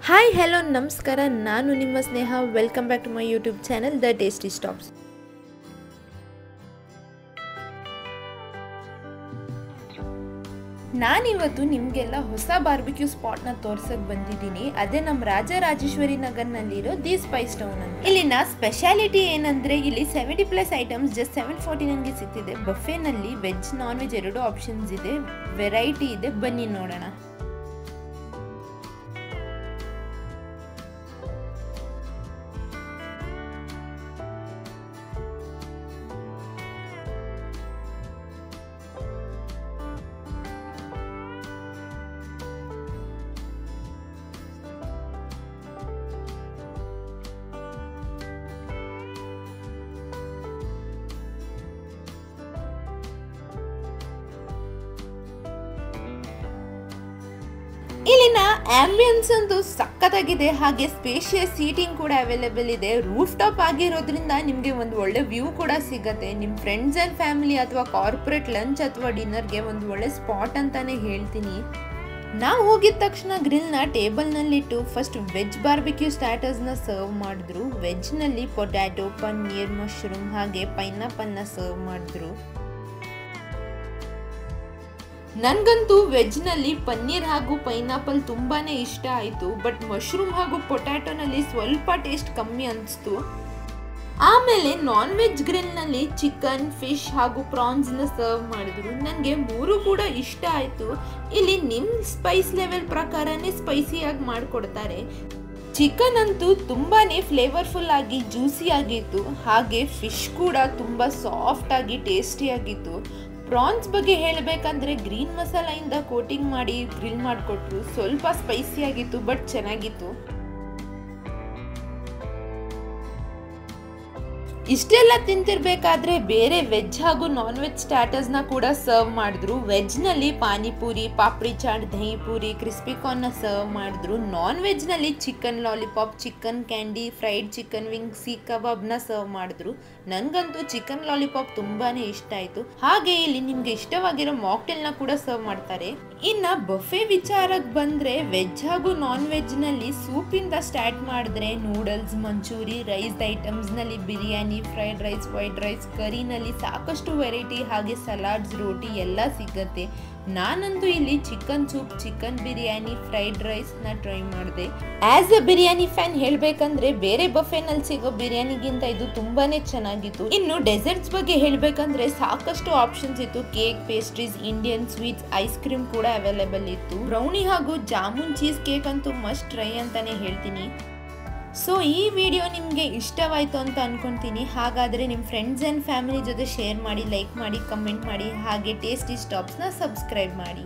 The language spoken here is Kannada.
ಹಾಯ್ ಹೆಲೋ ನಮಸ್ಕಾರ, ನಾನು ನಿಮ್ಮ Sneha. Welcome back to my YouTube channel the tasty stops. ನಾನಿವತ್ತು ನಿಮಗೆಲ್ಲ ಹೊಸ ಬಾರ್ಬಿಕ್ಯೂ ಸ್ಪಾಟ್ನ ತೋರ್ಸಕ್ ಬಂದಿದ್ದೀನಿ. ಅದೇ ನಮ್ಮ ರಾಜರಾಜೇಶ್ವರಿ ನಗರ್ನಲ್ಲಿರೋ ದಿ ಸ್ಪೈಸ್ ಟೌನ್ ಅಂತ. ಇಲ್ಲಿನ ಸ್ಪೆಷಾಲಿಟಿ ಏನಂದ್ರೆ ಇಲ್ಲಿ 70+ ಐಟಮ್ಸ್ ಜಸ್ಟ್ 749ಗೆ ಸಿಗ್ತಿದೆ. ಬಫೆನಲ್ಲಿ ವೆಜ್ ನಾನ್ ವೆಜ್ ಎರಡು ಆಪ್ಷನ್ಸ್ ಇದೆ, ವೆರೈಟಿ ಇದೆ. ಬನ್ನಿ ನೋಡೋಣ. ಇಲ್ಲಿನ ಆಂಬಿಯನ್ಸ್ ಅಂತೂ ಸಖತ್ತಾಗಿದೆ, ಹಾಗೆ ಸ್ಪೇಷಿಯಸ್ ಸೀಟಿಂಗ್ ಕೂಡ ಅವೈಲೇಬಲ್ ಇದೆ. ರೂಫ್ ಟಾಪ್ ಆಗಿರೋದ್ರಿಂದ ನಿಮಗೆ ಒಂದು ಒಳ್ಳೆ ವ್ಯೂ ಕೂಡ ಸಿಗುತ್ತೆ. ನಿಮ್ಮ ಫ್ರೆಂಡ್ಸ್ ಅಂಡ್ ಫ್ಯಾಮಿಲಿ ಅಥವಾ ಕಾರ್ಪೊರೇಟ್ ಲಂಚ್ ಅಥವಾ ಡಿನ್ನರ್ಗೆ ಒಂದು ಒಳ್ಳೆ ಸ್ಪಾಟ್ ಅಂತಾನೆ ಹೇಳ್ತೀನಿ. ನಾವು ಹೋಗಿದ ತಕ್ಷಣ ಗ್ರಿಲ್ನ ಟೇಬಲ್ನಲ್ಲಿಟ್ಟು ಫಸ್ಟ್ ವೆಜ್ ಬಾರ್ಬಿಕ್ಯೂ ಸ್ಟಾರ್ಟರ್ಸ್ನ ಸರ್ವ್ ಮಾಡಿದ್ರು. ವೆಜ್ನಲ್ಲಿ ಪೊಟ್ಯಾಟೊ, ಪನ್ನೀರ್, ಮಶ್ರೂಮ್ ಹಾಗೆ ಪೈನಾಪಲ್ನ ಸರ್ವ್ ಮಾಡಿದ್ರು. ನನಗಂತೂ ವೆಜ್ನಲ್ಲಿ ಪನ್ನೀರ್ ಹಾಗೂ ಪೈನಾಪಲ್ ತುಂಬಾನೇ ಇಷ್ಟ ಆಯಿತು. ಬಟ್ ಮಶ್ರೂಮ್ ಹಾಗೂ ಪೊಟ್ಯಾಟೊನಲ್ಲಿ ಸ್ವಲ್ಪ ಟೇಸ್ಟ್ ಕಮ್ಮಿ ಅನಿಸ್ತು. ಆಮೇಲೆ ನಾನ್ ವೆಜ್ ಗ್ರಿಲ್ನಲ್ಲಿ ಚಿಕನ್, ಫಿಶ್ ಹಾಗೂ ಪ್ರಾನ್ಸ್ನ ಸರ್ವ್ ಮಾಡಿದ್ರು. ನನಗೆ ಮೂರು ಕೂಡ ಇಷ್ಟ ಆಯಿತು. ಇಲ್ಲಿ ನಿಮ್ಮ ಸ್ಪೈಸ್ ಲೆವೆಲ್ ಪ್ರಕಾರನೇ ಸ್ಪೈಸಿಯಾಗಿ ಮಾಡಿಕೊಡ್ತಾರೆ. ಚಿಕನ್ ಅಂತೂ ತುಂಬಾನೇ ಫ್ಲೇವರ್ಫುಲ್ ಆಗಿ ಜ್ಯೂಸಿ ಆಗಿತ್ತು, ಹಾಗೆ ಫಿಶ್ ಕೂಡ ತುಂಬ ಸಾಫ್ಟ್ ಆಗಿ ಟೇಸ್ಟಿ ಆಗಿತ್ತು. ಪ್ರಾನ್ಸ್ ಬಗ್ಗೆ ಹೇಳಬೇಕಂದ್ರೆ ಗ್ರೀನ್ ಮಸಾಲೆಯಿಂದ ಕೋಟಿಂಗ್ ಮಾಡಿ ಗ್ರಿಲ್ ಮಾಡಿಕೊಟ್ರು. ಸ್ವಲ್ಪ ಸ್ಪೈಸಿ ಆಗಿತ್ತು, ಬಟ್ ಚೆನ್ನಾಗಿತ್ತು. ಇಷ್ಟೆಲ್ಲ ತಿಂತಿರ್ಬೇಕಾದ್ರೆ ಬೇರೆ ವೆಜ್ ಹಾಗೂ ನಾನ್ ವೆಜ್ ಸ್ಟಾರ್ಟರ್ಸ್ನ ಕೂಡ ಸರ್ವ್ ಮಾಡಿದ್ರು. ವೆಜ್ನಲ್ಲಿ ಪಾನಿಪುರಿ, ಪಾಪ್ಡಿ ಚಾಟ್, ದಹಿ ಪೂರಿ, ಕ್ರಿಸ್ಪಿ ಕಾರ್ನ್ನ ಸರ್ವ್ ಮಾಡಿದ್ರು. ನಾನ್ ವೆಜ್ನಲ್ಲಿ chicken lollipop, chicken candy, fried chicken wing, ಸೀ ಕಬಾಬ್ನ ಸರ್ವ್ ಮಾಡಿದ್ರು. ನನಗಂತೂ ಚಿಕನ್ ಲಾಲಿಪಾಪ್ ತುಂಬಾನೇ ಇಷ್ಟ ಆಯಿತು. ಹಾಗೆ ಇಲ್ಲಿ ನಿಮಗೆ ಇಷ್ಟವಾಗಿರೋ ಮಾಕ್ಟೇಲ್ನ ಕೂಡ ಸರ್ವ್ ಮಾಡ್ತಾರೆ. ಇನ್ನು ಬಫೆ ವಿಚಾರಕ್ಕೆ ಬಂದರೆ ವೆಜ್ ಹಾಗೂ ನಾನ್ ವೆಜ್ನಲ್ಲಿ ಸೂಪಿಂದ ಸ್ಟಾರ್ಟ್ ಮಾಡಿದ್ರೆ noodles, manchurian, rice ಐಟಮ್ಸ್ನಲ್ಲಿ biryani, fried rice, white rice, ಕರಿನಲ್ಲಿ ಸಾಕಷ್ಟು ವೆರೈಟಿ ಹಾಗೆ ಸಲಾಡ್ಸ್, ರೋಟಿ ಎಲ್ಲ ಸಿಗುತ್ತೆ. ನಾನಂತೂ ಇಲ್ಲಿ chicken soup, chicken biryani, fried ರೈಸ್ನ try ಮಾಡಿದೆ. ಆಸ್ ಅ ಬಿರಿಯಾನಿ ಫ್ಯಾನ್ ಹೇಳಬೇಕಂದ್ರೆ ಬೇರೆ ಬಫೆನಲ್ಲಿ ಸಿಗೋ ಬಿರಿಯಾನಿಗಿಂತ ಇದು ತುಂಬಾನೇ ಚೆನ್ನಾಗಿತ್ತು. ಇನ್ನು ಡೆಸರ್ಟ್ಸ್ ಬಗ್ಗೆ ಹೇಳಬೇಕಂದ್ರೆ ಸಾಕಷ್ಟು ಆಪ್ಷನ್ಸ್ ಇತ್ತು. Cake, pastries, Indian sweets, ice cream ಕೂಡ ಅವೈಲೇಬಲ್ ಇತ್ತು. ಬ್ರೌನಿ ಹಾಗೂ ಜಾಮೂನ್ ಚೀಸ್ ಕೇಕ್ ಅಂತೂ ಮಸ್ಟ್ ಟ್ರೈ ಅಂತಾನೆ ಹೇಳ್ತೀನಿ. ಸೊ ಈ ವಿಡಿಯೋ ನಿಮಗೆ ಇಷ್ಟವಾಯಿತು ಅಂತ ಅನ್ಕೊತೀನಿ. ಹಾಗಾದರೆ ನಿಮ್ಮ ಫ್ರೆಂಡ್ಸ್ ಆ್ಯಂಡ್ ಫ್ಯಾಮಿಲಿ ಜೊತೆ ಶೇರ್ ಮಾಡಿ, ಲೈಕ್ ಮಾಡಿ, ಕಮೆಂಟ್ ಮಾಡಿ, ಹಾಗೆ ಟೇಸ್ಟಿ ಸ್ಟಾಪ್ಸ್ನ ಸಬ್ಸ್ಕ್ರೈಬ್ ಮಾಡಿ.